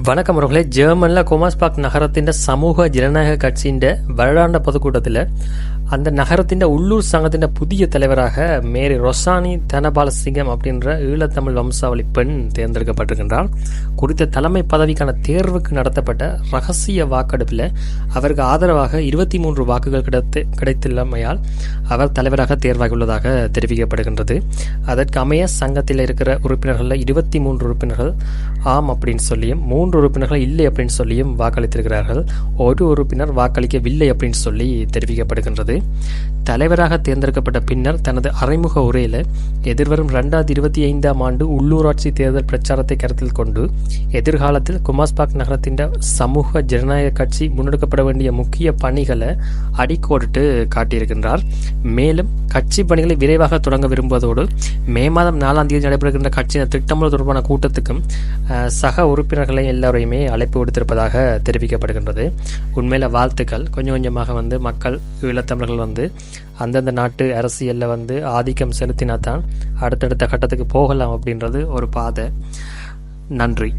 வணக்கம் அவர்களே. ஜெர்மனில் கொமர்ஸ்பாக் நகரத்தின் சமூக ஜனநாயக கட்சியின் வருடாந்த பொதுக்கூட்டத்தில் அந்த நகரத்தின் உள்ளூர் சங்கத்தின் புதிய தலைவராக மேரி ரொசானி தனபாலசிங்கம் அப்படின்ற ஈழத்தமிழ் வம்சாவளி பெண் தேர்ந்தெடுக்கப்பட்டிருக்கின்றார். குறித்த தலைமை பதவிக்கான தேர்வுக்கு நடத்தப்பட்ட ரகசிய வாக்கெடுப்பில் அவருக்கு ஆதரவாக 23 வாக்குகள் கிடைத்துள்ளமையால் அவர் தலைவராக தேர்வாகியுள்ளதாக தெரிவிக்கப்படுகின்றது. அதற்கு அமைய சங்கத்தில் இருக்கிற உறுப்பினர்களில் 23 உறுப்பினர்கள் ஆம் அப்படின்னு சொல்லியும் 3 உறுப்பினர்கள் இல்லை அப்படின்னு சொல்லியும் வாக்களித்திருக்கிறார்கள். ஒரு உறுப்பினர் வாக்களிக்கவில்லை அப்படின்னு சொல்லி தெரிவிக்கப்படுகின்றது. தலைவராக தேர்ந்தெடுக்கப்பட்ட பின்னர் தனது அறிமுக உரையில் எதிர்வரும் 2025ஆம் ஆண்டு உள்ளூராட்சி தேர்தல் பிரச்சாரத்தை கருத்தில் கொண்டு எதிர்காலத்தில் கொமர்ஸ்பாக் நகரத்தின் சமூக ஜனநாயக கட்சி முன்னெடுக்கப்பட வேண்டிய முக்கிய பணிகளை அடிக்கோடிட்டு காட்டியிருக்கின்றார். மேலும் கட்சி பணிகளை விரைவாக தொடங்க விரும்புவதோடு மே மாதம் 4ஆம் தேதி நடைபெறுகின்ற கட்சியின் திட்டமிடல் தொடர்பான கூட்டத்துக்கும் சக உறுப்பினர்களை எல்லோரையுமே அழைப்பு விடுத்திருப்பதாக தெரிவிக்கப்படுகின்றது. உண்மையில வாழ்த்துக்கள். கொஞ்சம் கொஞ்சமாக மக்கள் ஈழத்தமிழர்கள் அந்தந்த நாட்டு அரசியலில் ஆதிக்கம் செலுத்தினா தான் அடுத்தடுத்த கட்டத்துக்கு போகலாம் அப்படின்றது ஒரு பாதை. நன்றி.